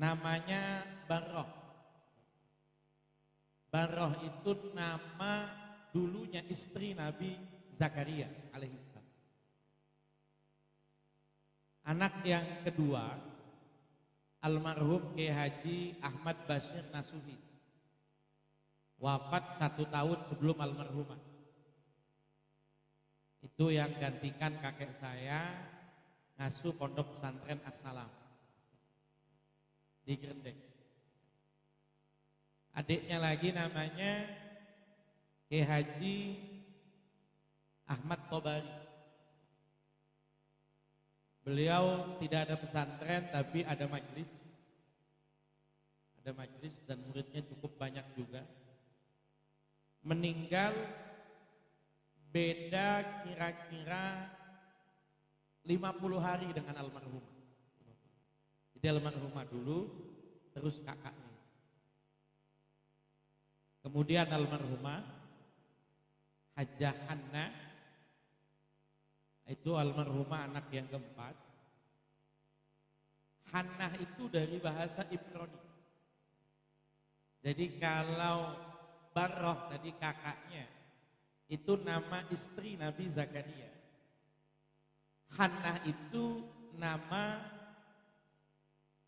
namanya Barroh. Barroh itu nama dulunya istri Nabi Zakaria alaihissalam. Anak yang kedua almarhum Kiai Haji Ahmad Bashir Nasuhi, wafat 1 tahun sebelum almarhumah. Itu yang gantikan kakek saya ngasuh pondok pesantren As-Salam di Grendeng. Adiknya lagi namanya Kiai Haji Ahmad Tobari. Beliau tidak ada pesantren tapi ada majelis. Ada majelis dan muridnya cukup banyak juga. Meninggal beda kira-kira 50 hari dengan almarhumah. Jadi almarhumah dulu, terus kakaknya. Kemudian almarhumah Hajjah Hanna, itu almarhumah anak yang keempat. Hannah itu dari bahasa Ibrani. Jadi kalau Barroh tadi kakaknya, itu nama istri Nabi Zakaria. Hannah itu nama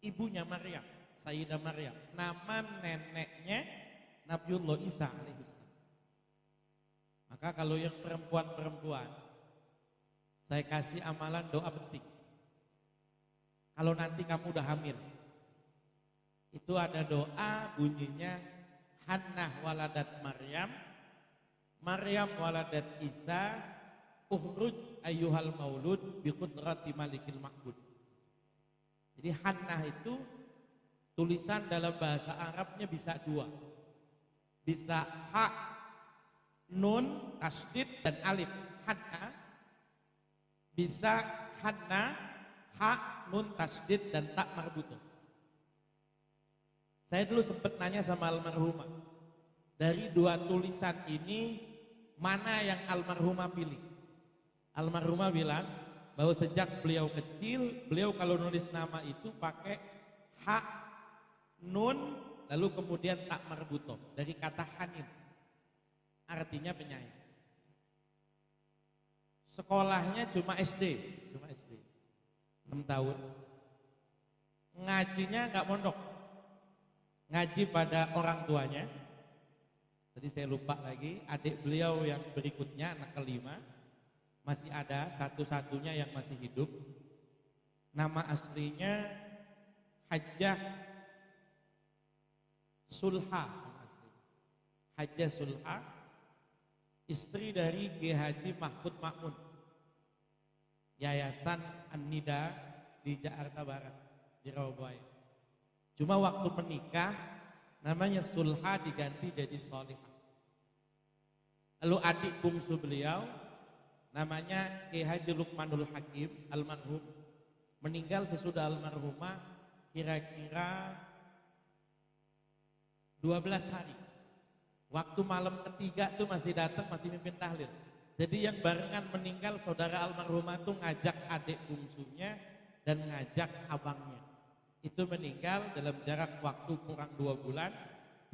ibunya Maryam, Sayyidah Maryam. Nama neneknya Nabiullah Isa alaihissalam. Maka kalau yang perempuan-perempuan, saya kasih amalan doa penting. Kalau nanti kamu udah hamil, itu ada doa bunyinya Hannah waladat Maryam, Maryam waladat Isa, ukhruj ayyuhal maulud biqudrati malikil ma'bud. Jadi Hannah itu tulisan dalam bahasa Arabnya bisa 2. Bisa ha, nun, tasdid dan alif. Hannah. Bisa Hannah, ha, nun, tasdid dan tak marbutoh. Saya dulu sempat nanya sama almarhumah, dari 2 tulisan ini mana yang almarhumah pilih? Almarhumah bilang bahwa sejak beliau kecil, beliau kalau nulis nama itu pakai ha, nun, lalu kemudian tak marbutoh dari kata hanin, artinya penyayang. Sekolahnya cuma SD, 6 tahun. Ngajinya nggak mondok, ngaji pada orang tuanya. Tadi saya lupa lagi, adik beliau yang berikutnya, anak kelima, masih ada satu-satunya yang masih hidup. Nama aslinya Hajjah Sulha, Hajjah Sulha, istri dari Kiai Haji Mahfud Ma'mun, Yayasan An-Nida di Jakarta Barat, di Rawabuaya. Cuma waktu menikah namanya Sulha diganti jadi Solihah. Lalu adik bungsu beliau namanya Kiai Haji Lukmanul Hakim almarhum, meninggal sesudah almarhumah kira-kira 12 hari. Waktu malam ketiga tuh masih datang, masih mimpin tahlil. Jadi yang barengan meninggal saudara almarhumah tuh ngajak adik bungsunya dan ngajak abangnya. Itu meninggal dalam jarak waktu kurang 2 bulan,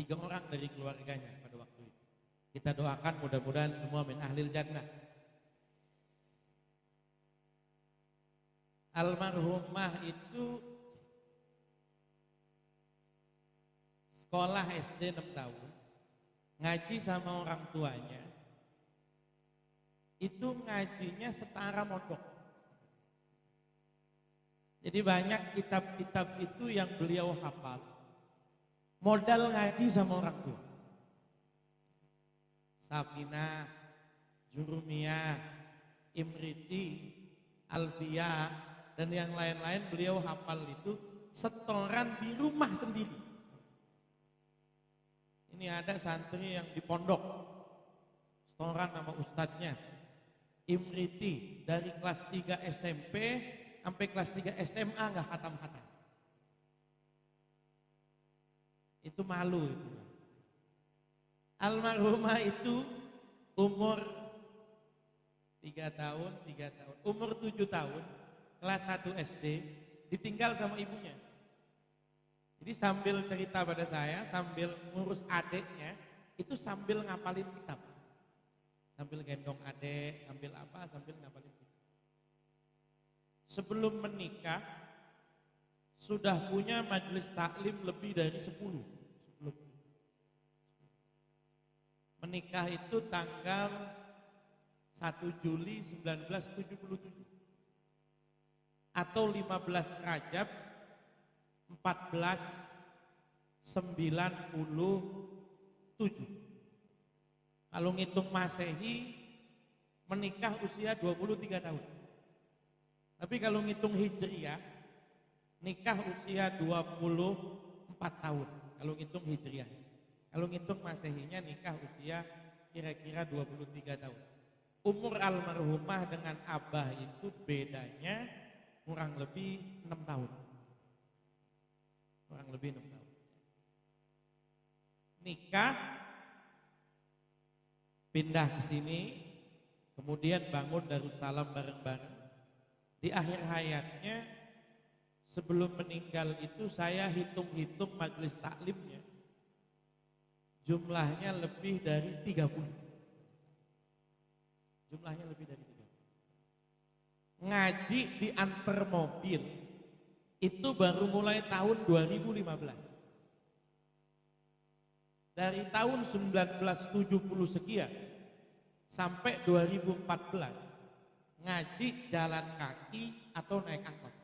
3 orang dari keluarganya pada waktu itu. Kita doakan mudah-mudahan semua min ahlil jannah. Almarhumah itu sekolah SD 6 tahun, ngaji sama orang tuanya, itu ngajinya setara mondok. Jadi banyak kitab-kitab itu yang beliau hafal, modal ngaji sama orang tua. Safinah, Jurumiyah, Imriti, Alfiyah, dan yang lain-lain beliau hafal itu setoran di rumah sendiri. Ini ada santri yang di pondok, setoran nama ustadznya, Imriti, dari kelas 3 SMP sampai kelas 3 SMA nggak khatam-khatam. Itu malu itu. Almarhumah itu umur 3 tahun, umur 7 tahun, kelas 1 SD, ditinggal sama ibunya. Jadi sambil cerita pada saya, sambil ngurus adiknya, itu sambil ngapalin kitab. Sambil gendong adik, sambil apa, sambil ngapalin kitab. Sebelum menikah, sudah punya majelis taklim lebih dari 10. Sebelum menikah itu tanggal 1 Juli 1977 atau 15 Rajab 1497. Kalau ngitung Masehi menikah usia 23 tahun. Tapi kalau ngitung Hijriah nikah usia 24 tahun. Kalau ngitung Hijriah. Kalau ngitung Masehinya nikah usia kira-kira 23 tahun. Umur almarhumah dengan abah itu bedanya kurang lebih 6 tahun. Kurang lebih 6 tahun. Nikah, pindah ke sini, kemudian bangun Darussalam bareng-bareng. Di akhir hayatnya, sebelum meninggal itu saya hitung-hitung majelis taklimnya, jumlahnya lebih dari 30. Jumlahnya lebih dari 30. Ngaji diantar mobil, itu baru mulai tahun 2015. Dari tahun 1970 sekian sampai 2014 ngaji jalan kaki atau naik angkot.